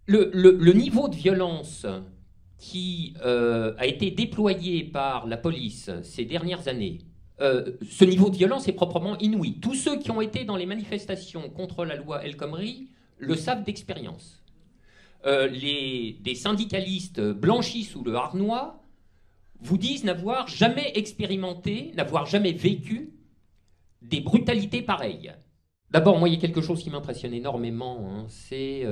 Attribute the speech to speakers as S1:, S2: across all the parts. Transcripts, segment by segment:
S1: Le niveau de violence qui a été déployé par la police ces dernières années, ce niveau de violence est proprement inouï. Tous ceux qui ont été dans les manifestations contre la loi El Khomri le savent d'expérience. Des syndicalistes blanchis sous le harnois vous disent n'avoir jamais expérimenté, n'avoir jamais vécu des brutalités pareilles. D'abord, moi, il y a quelque chose qui m'impressionne énormément, hein, c'est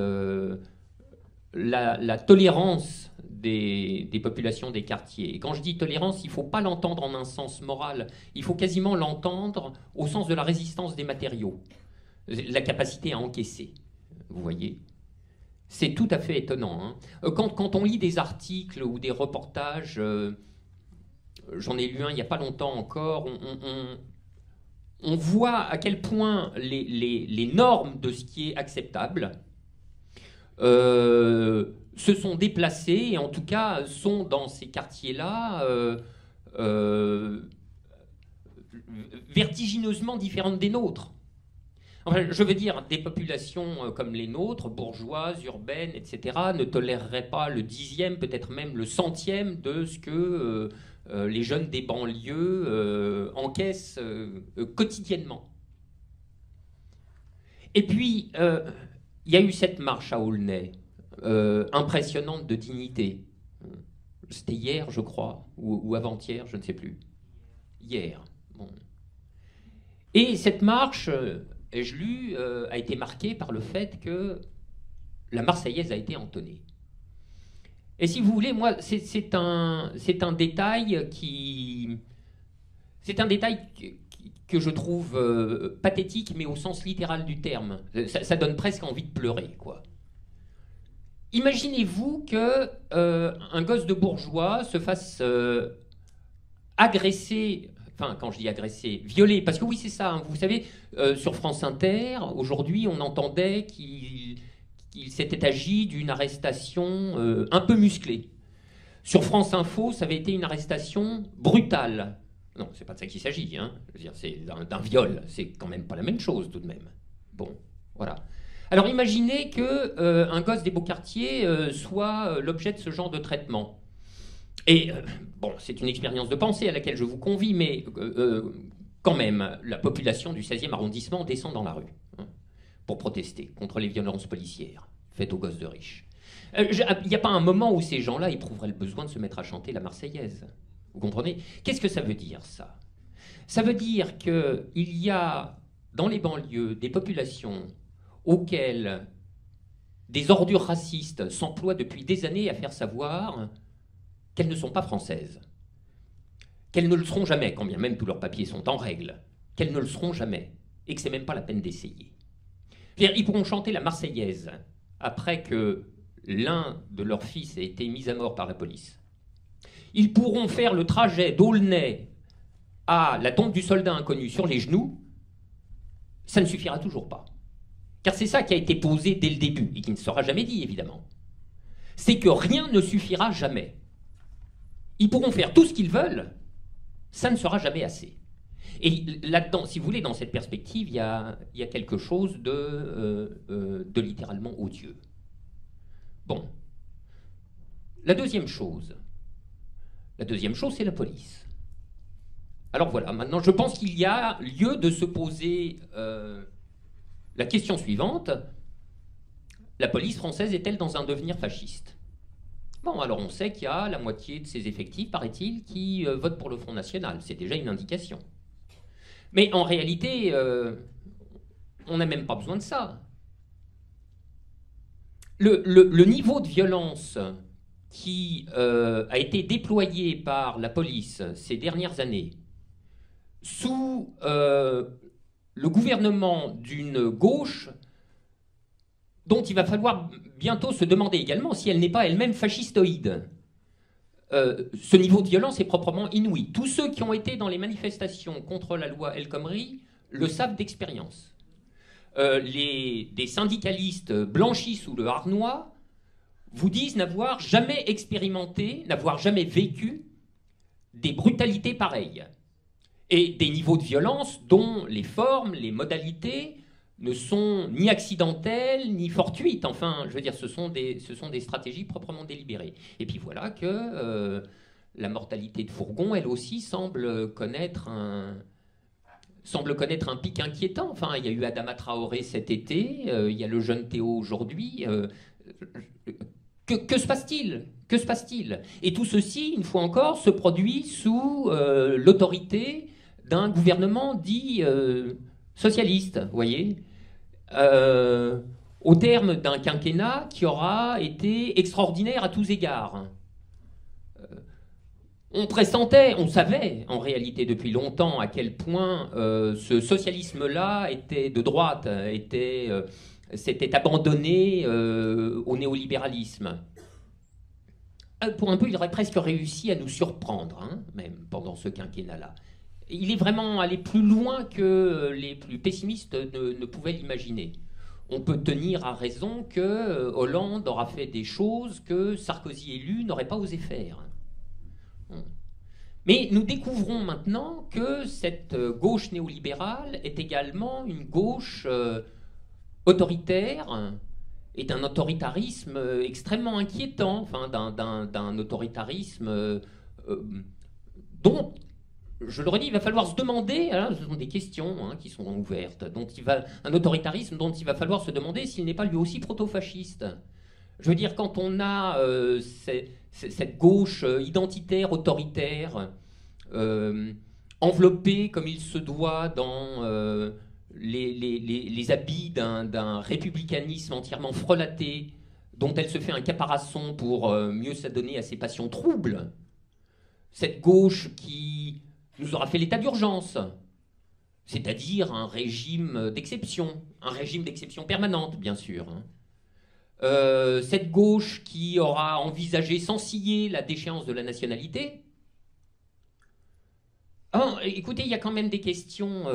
S1: la tolérance des populations des quartiers. Et quand je dis tolérance, il ne faut pas l'entendre en un sens moral, il faut quasiment l'entendre au sens de la résistance des matériaux, la capacité à encaisser, vous voyez. C'est tout à fait étonnant, hein. Quand on lit des articles ou des reportages, j'en ai lu un il n'y a pas longtemps encore, on voit à quel point les normes de ce qui est acceptable se sont déplacées et en tout cas sont dans ces quartiers-là vertigineusement différentes des nôtres. Enfin, je veux dire, des populations comme les nôtres, bourgeoises, urbaines, etc., ne toléreraient pas le dixième, peut-être même le centième de ce que les jeunes des banlieues encaissent quotidiennement. Et puis, il y a eu cette marche à Aulnay, impressionnante de dignité. C'était hier, je crois, ou avant-hier, je ne sais plus. Hier. Bon. Et cette marche, ai-je lu, a été marquée par le fait que la Marseillaise a été entonnée. Et si vous voulez, moi, c'est un détail qui... C'est un détail que je trouve pathétique, mais au sens littéral du terme. Ça donne presque envie de pleurer, quoi. Imaginez-vous que un gosse de bourgeois se fasse agresser, enfin quand je dis agresser, violer, parce que oui c'est ça, hein, vous savez, sur France Inter, aujourd'hui on entendait qu'il s'était agi d'une arrestation un peu musclée. Sur France Info, ça avait été une arrestation brutale. Non, c'est pas de ça qu'il s'agit, hein. Je veux dire, c'est d'un viol, c'est quand même pas la même chose tout de même. Bon, voilà. Alors imaginez qu'un gosse des beaux quartiers soit l'objet de ce genre de traitement. Et bon, c'est une expérience de pensée à laquelle je vous convie, mais quand même, la population du 16e arrondissement descend dans la rue, hein, pour protester contre les violences policières faites aux gosses de riches. Il n'y a pas un moment où ces gens-là éprouveraient le besoin de se mettre à chanter la Marseillaise. Vous comprenez? Qu'est-ce que ça veut dire, ça? Ça veut dire qu'il y a dans les banlieues des populations auxquelles des ordures racistes s'emploient depuis des années à faire savoir qu'elles ne sont pas françaises, qu'elles ne le seront jamais, quand bien même tous leurs papiers sont en règle, qu'elles ne le seront jamais, et que c'est même pas la peine d'essayer. Ils pourront chanter la Marseillaise après que l'un de leurs fils ait été mis à mort par la police. Ils pourront faire le trajet d'Aulnay à la tombe du soldat inconnu sur les genoux, ça ne suffira toujours pas. Car c'est ça qui a été posé dès le début, et qui ne sera jamais dit, évidemment. C'est que rien ne suffira jamais. Ils pourront faire tout ce qu'ils veulent, ça ne sera jamais assez. Et là-dedans, si vous voulez, dans cette perspective, il y a quelque chose de littéralement odieux. Bon. La deuxième chose, c'est la police. Alors voilà, maintenant, je pense qu'il y a lieu de se poser la question suivante. La police française est-elle dans un devenir fasciste? Bon, alors on sait qu'il y a la moitié de ses effectifs, paraît-il, qui votent pour le Front National. C'est déjà une indication. Mais en réalité, on n'a même pas besoin de ça. Le niveau de violence qui a été déployé par la police ces dernières années sous le gouvernement d'une gauche dont il va falloir bientôt se demander également si elle n'est pas elle-même fascistoïde. Ce niveau de violence est proprement inouï. Tous ceux qui ont été dans les manifestations contre la loi El Khomri le savent d'expérience. Des syndicalistes blanchis sous le harnois vous disent n'avoir jamais expérimenté, n'avoir jamais vécu des brutalités pareilles et des niveaux de violence dont les formes, les modalités ne sont ni accidentelles ni fortuites. Enfin, je veux dire, ce sont des stratégies proprement délibérées. Et puis voilà que la mortalité de fourgon, elle aussi, semble connaître un pic inquiétant. Enfin, il y a eu Adama Traoré cet été, il y a le jeune Théo aujourd'hui. Que se passe-t-il? Que se passe-t-il? Et tout ceci, une fois encore, se produit sous l'autorité d'un gouvernement dit socialiste, vous voyez, au terme d'un quinquennat qui aura été extraordinaire à tous égards. On pressentait, on savait en réalité depuis longtemps à quel point ce socialisme-là était de droite, s'était abandonné au néolibéralisme. Pour un peu, il aurait presque réussi à nous surprendre, hein, même pendant ce quinquennat-là. Il est vraiment allé plus loin que les plus pessimistes ne pouvaient l'imaginer. On peut tenir à raison que Hollande aura fait des choses que Sarkozy élu n'aurait pas osé faire. Mais nous découvrons maintenant que cette gauche néolibérale est également une gauche autoritaire et d'un autoritarisme extrêmement inquiétant, enfin d'un autoritarisme dont, je le redis, il va falloir se demander, hein, ce sont des questions hein, qui sont ouvertes, un autoritarisme dont il va falloir se demander s'il n'est pas lui aussi proto-fasciste. Je veux dire, quand on a cette gauche identitaire, autoritaire, enveloppée comme il se doit dans les habits d'un républicanisme entièrement frelaté, dont elle se fait un caparaçon pour mieux s'adonner à ses passions troubles, cette gauche qui nous aura fait l'état d'urgence, c'est-à-dire un régime d'exception permanente, bien sûr, hein. Cette gauche qui aura envisagé sans ciller la déchéance de la nationalité. Écoutez, il y a quand même des questions,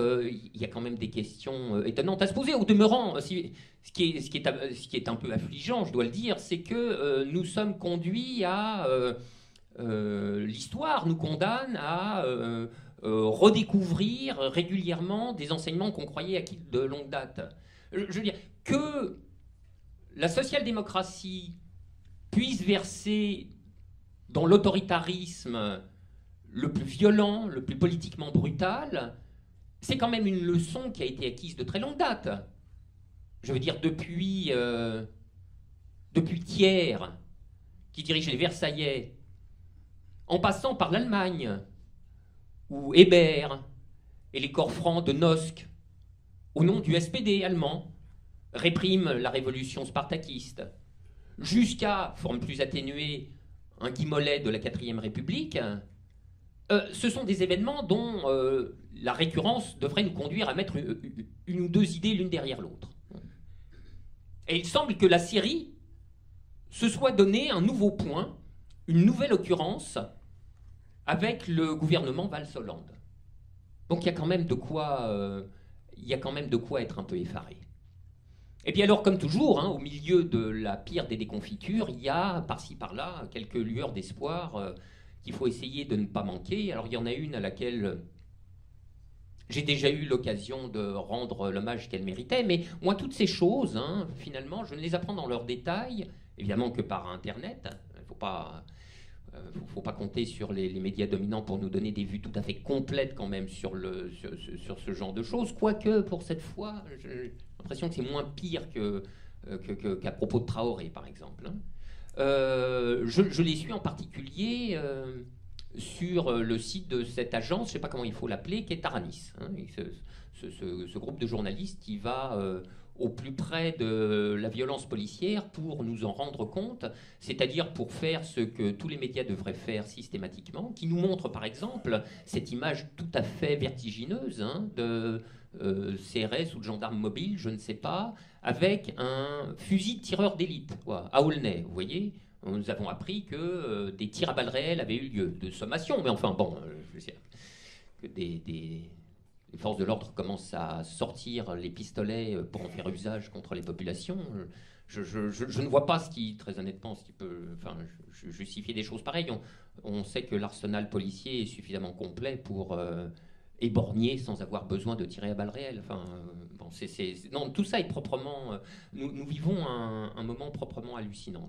S1: étonnantes à se poser. Au demeurant, ce qui est un peu affligeant, je dois le dire, c'est que nous sommes conduits à l'histoire nous condamne à redécouvrir régulièrement des enseignements qu'on croyait acquis de longue date. Je veux dire que la social-démocratie puisse verser dans l'autoritarisme le plus violent, le plus politiquement brutal, c'est quand même une leçon qui a été acquise de très longue date. Je veux dire, depuis Thiers, qui dirige les Versaillais, en passant par l'Allemagne, où Hébert et les corps francs de Nosk, au nom du SPD allemand, réprime la révolution spartakiste, jusqu'à, forme plus atténuée, un Guy Mollet de la 4ème République, ce sont des événements dont la récurrence devrait nous conduire à mettre une ou deux idées l'une derrière l'autre. Et il semble que la série se soit donné un nouveau point, une nouvelle occurrence, avec le gouvernement Valls-Hollande. Donc il y a quand même de quoi être un peu effaré. Et puis alors, comme toujours, hein, au milieu de la pire des déconfitures, il y a par-ci par-là quelques lueurs d'espoir qu'il faut essayer de ne pas manquer. Alors il y en a une à laquelle j'ai déjà eu l'occasion de rendre l'hommage qu'elle méritait, mais moi toutes ces choses, hein, finalement, je ne les apprends dans leurs détails, évidemment que par Internet. Il ne faut pas compter sur les médias dominants pour nous donner des vues tout à fait complètes quand même sur ce genre de choses, quoique pour cette fois, j'ai l'impression que c'est moins pire qu'à propos de Traoré, par exemple. Je les suis en particulier sur le site de cette agence, je ne sais pas comment il faut l'appeler, qui est Taranis. Hein, ce groupe de journalistes qui va au plus près de la violence policière pour nous en rendre compte, c'est-à-dire pour faire ce que tous les médias devraient faire systématiquement, qui nous montre par exemple cette image tout à fait vertigineuse hein, de CRS ou de gendarmes mobiles, je ne sais pas, avec un fusil de tireur d'élite à Aulnay, vous voyez. Nous avons appris que des tirs à balles réelles avaient eu lieu, de sommation, mais enfin bon, je veux dire, que les forces de l'ordre commencent à sortir les pistolets pour en faire usage contre les populations. Je ne vois pas très honnêtement, ce qui peut justifier des choses pareilles. On sait que l'arsenal policier est suffisamment complet pour éborgné sans avoir besoin de tirer à balles réelles. Enfin, bon, non, tout ça est proprement. Nous vivons un moment proprement hallucinant.